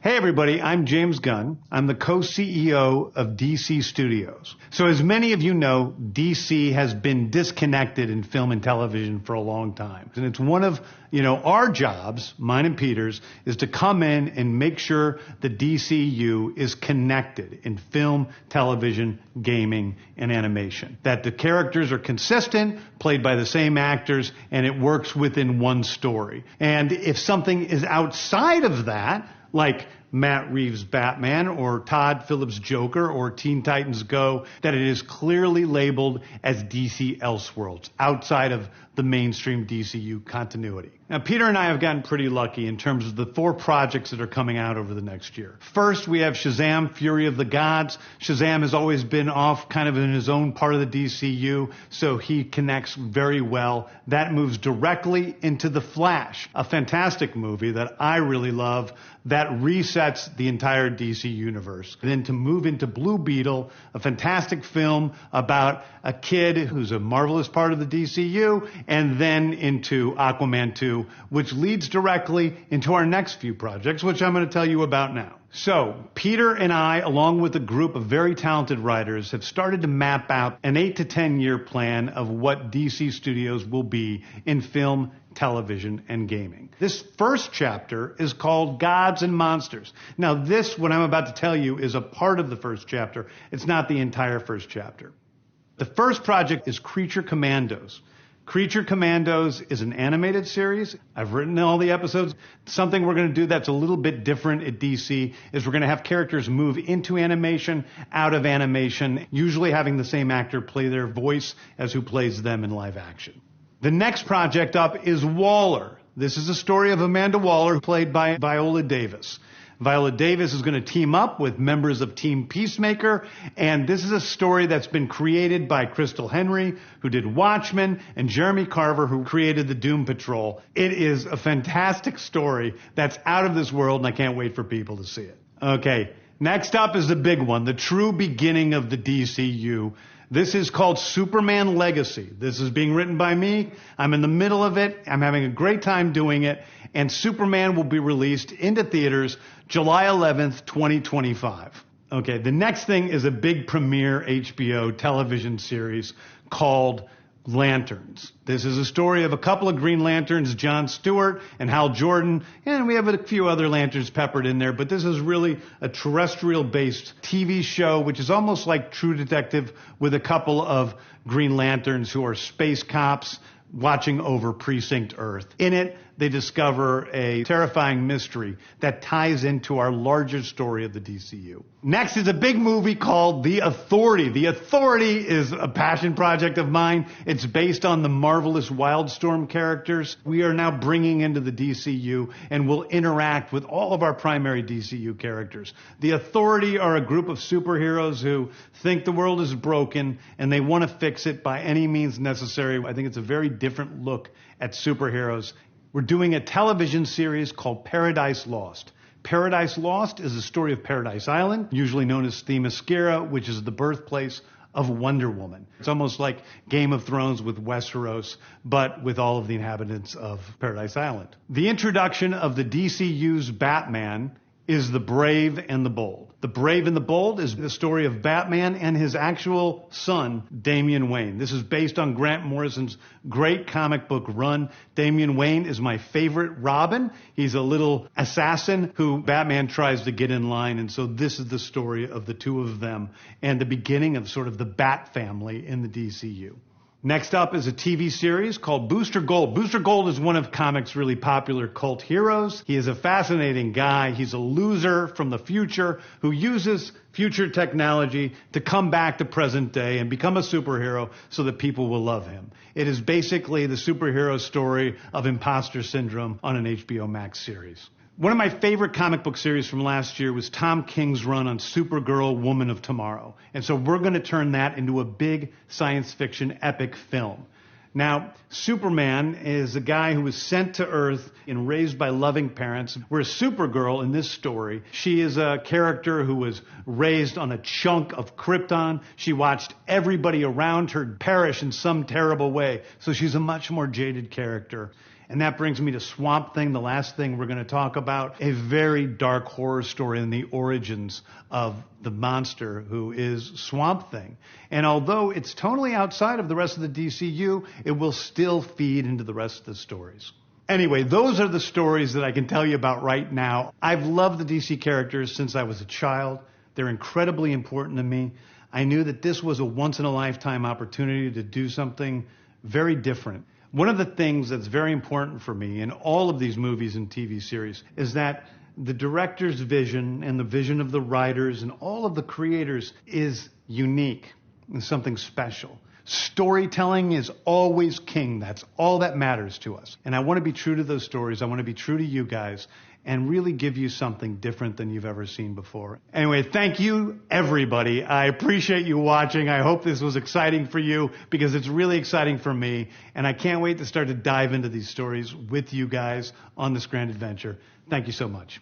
Hey everybody, I'm James Gunn. I'm the co-CEO of DC Studios. So as many of you know, DC has been disconnected in film and television for a long time. And it's one of, our jobs, mine and Peter's, is to come in and make sure the DCU is connected in film, television, gaming, and animation. That the characters are consistent, played by the same actors, and it works within one story. And if something is outside of that, like Matt Reeves' Batman or Todd Phillips' Joker or Teen Titans Go, that it is clearly labeled as DC Elseworlds, outside of the mainstream DCU continuity. Now, Peter and I have gotten pretty lucky in terms of the 4 projects that are coming out over the next year. First, we have Shazam! Fury of the Gods. Shazam has always been off kind of in his own part of the DCU, so he connects very well. That moves directly into The Flash, a fantastic movie that I really love that resets the entire DC universe. And then to move into Blue Beetle, a fantastic film about a kid who's a marvelous part of the DCU, and then into Aquaman 2, which leads directly into our next few projects, which I'm going to tell you about now. So, Peter and I, along with a group of very talented writers, have started to map out an 8 to 10 year plan of what DC Studios will be in film, television, and gaming. This first chapter is called Gods and Monsters. Now, this, what I'm about to tell you, is a part of the first chapter. It's not the entire first chapter. The first project is Creature Commandos. Creature Commandos is an animated series. I've written all the episodes. Something we're going to do that's a little bit different at DC is we're going to have characters move into animation, out of animation, usually having the same actor play their voice as who plays them in live action. The next project up is Waller. This is a story of Amanda Waller, played by Viola Davis. Viola Davis is going to team up with members of Team Peacemaker, and this is a story that's been created by Crystal Henry, who did Watchmen, and Jeremy Carver, who created the Doom Patrol. It is a fantastic story that's out of this world, and I can't wait for people to see it. Okay, next up is the big one, the true beginning of the DCU. This is called Superman Legacy. This is being written by me. I'm in the middle of it. I'm having a great time doing it. And Superman will be released into theaters July 11th, 2025. Okay, the next thing is a big premiere HBO television series called Lanterns. This is a story of a couple of Green Lanterns, John Stewart and Hal Jordan, and we have a few other Lanterns peppered in there, but this is really a terrestrial-based TV show, which is almost like True Detective with a couple of Green Lanterns who are space cops watching over Precinct Earth. In it, they discover a terrifying mystery that ties into our larger story of the DCU. Next is a big movie called The Authority. The Authority is a passion project of mine. It's based on the marvelous Wildstorm characters we are now bringing into the DCU and will interact with all of our primary DCU characters. The Authority are a group of superheroes who think the world is broken and they want to fix it by any means necessary. I think it's a very different look at superheroes. We're doing a television series called Paradise Lost. Paradise Lost is the story of Paradise Island, usually known as Themyscira, which is the birthplace of Wonder Woman. It's almost like Game of Thrones with Westeros, but with all of the inhabitants of Paradise Island. The introduction of the DCU's Batman is The Brave and the Bold. The Brave and the Bold is the story of Batman and his actual son, Damian Wayne. This is based on Grant Morrison's great comic book run. Damian Wayne is my favorite Robin. He's a little assassin who Batman tries to get in line, and so this is the story of the two of them and the beginning of sort of the Bat family in the DCU. Next up is a TV series called Booster Gold. Booster Gold is one of comics' really popular cult heroes. He is a fascinating guy. He's a loser from the future who uses future technology to come back to present day and become a superhero so that people will love him. It is basically the superhero story of imposter syndrome on an HBO Max series. One of my favorite comic book series from last year was Tom King's run on Supergirl, Woman of Tomorrow. And so we're going to turn that into a big science fiction epic film. Now, Superman is a guy who was sent to Earth and raised by loving parents, whereas Supergirl in this story, she is a character who was raised on a chunk of Krypton. She watched everybody around her perish in some terrible way, so she's a much more jaded character. And that brings me to Swamp Thing, the last thing we're going to talk about, a very dark horror story in the origins of the monster who is Swamp Thing. And although it's totally outside of the rest of the DCU, it will still feed into the rest of the stories. Anyway, those are the stories that I can tell you about right now. I've loved the DC characters since I was a child. They're incredibly important to me. I knew that this was a once-in-a-lifetime opportunity to do something very different. One of the things that's very important for me in all of these movies and TV series is that the director's vision and the vision of the writers and all of the creators is unique and something special. Storytelling is always king. That's all that matters to us. And I want to be true to those stories. I want to be true to you guys and really give you something different than you've ever seen before. Anyway, thank you, everybody. I appreciate you watching. I hope this was exciting for you because it's really exciting for me. And I can't wait to start to dive into these stories with you guys on this grand adventure. Thank you so much.